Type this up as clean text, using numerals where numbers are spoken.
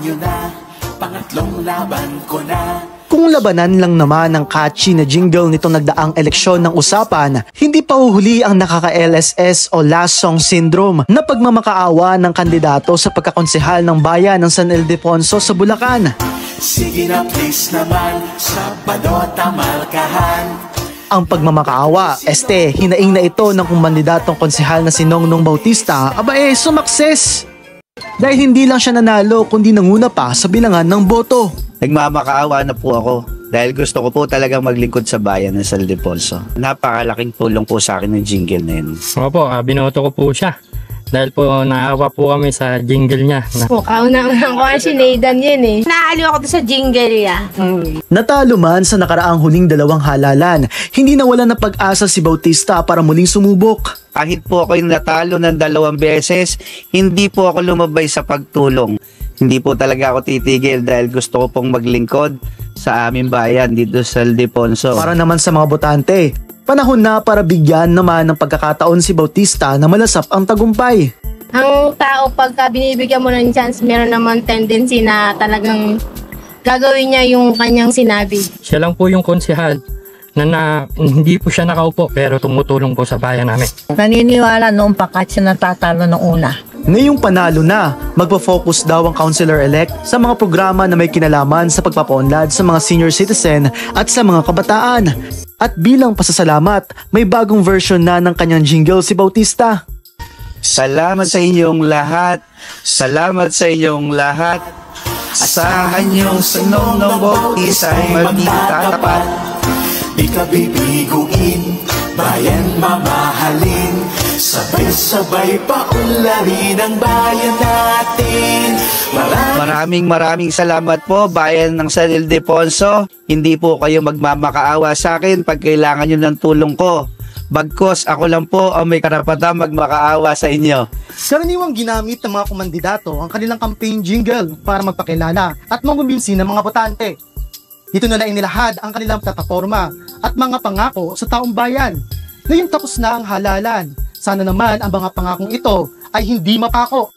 tayo na, pangatlong laban ko na. Kung labanan lang naman ang catchy na jingle nitong nagdaang eleksyon ng usapan, hindi pa huhuli ang nakaka-LSS o last song syndrome na pagmamakaawa ng kandidato sa pagkakonsehal ng bayan ng San Ildefonso sa Bulacan. Sige na please naman, Sabado tamalkahan. Ang pagmamakaawa, hinaing na ito ng kandidatong konsehal na si Nongnong Bautista, sumakses! Dahil hindi lang siya nanalo kundi nanguna pa sa bilangan ng boto. Nagmamakaawa na po ako dahil gusto ko po talagang maglingkod sa bayan ng San Ildefonso. Napakalaking tulong po sa akin ng jingle na yun. Opo, binoto ko po siya. Dahil po naawa po kami sa jingle niya. Kauna-unang ko si Nathan yun eh. Naaliw ako sa jingle niya. Natalo man sa nakaraang huling dalawang halalan, hindi nawala ng pag-asa si Bautista para muling sumubok. Kahit po ako yung natalo ng 2 beses, hindi po ako lumabay sa pagtulong. Hindi po talaga ako titigil dahil gusto ko pong maglingkod sa aming bayan dito sa Ildefonso. Para naman sa mga botante, panahon na para bigyan naman ng pagkakataon si Bautista na malasap ang tagumpay. Ang tao pagka binibigyan mo ng chance, meron naman tendency na talagang gagawin niya yung kanyang sinabi. Siya lang po yung konsehal na hindi po siya nakaupo pero tumutulong po sa bayan namin. Naniniwala noong pakat siya natatalo ng una. Ngayong panalo na, magpo-focus daw ang councilor-elect sa mga programa na may kinalaman sa pagpapaunlad sa mga senior citizen at sa mga kabataan. At bilang pasasalamat, may bagong version na ng kanyang jingle si Bautista. Salamat sa inyong lahat. Salamat sa inyong lahat. Asahan niyong sa Nongnong Bautista ay magtatapat. Di ka bibiguin, bayan mamahalin. Sabay-sabay paunlarin ang bayan natin. Maraming salamat po bayan ng San Ildefonso. Hindi po kayo magmamakaawa sa akin pag kailangan nyo ng tulong ko. Bagkos ako lang po ang may karapatan magmakaawa sa inyo. Karaniwang ginamit ng mga kumandidato ang kanilang campaign jingle para magpakilala at mangumbinsi ng mga botante. Dito na inilahad ang kanilang plataforma at mga pangako sa taong bayan. Ngayon tapos na ang halalan. Sana naman ang mga pangakong ito ay hindi mapako.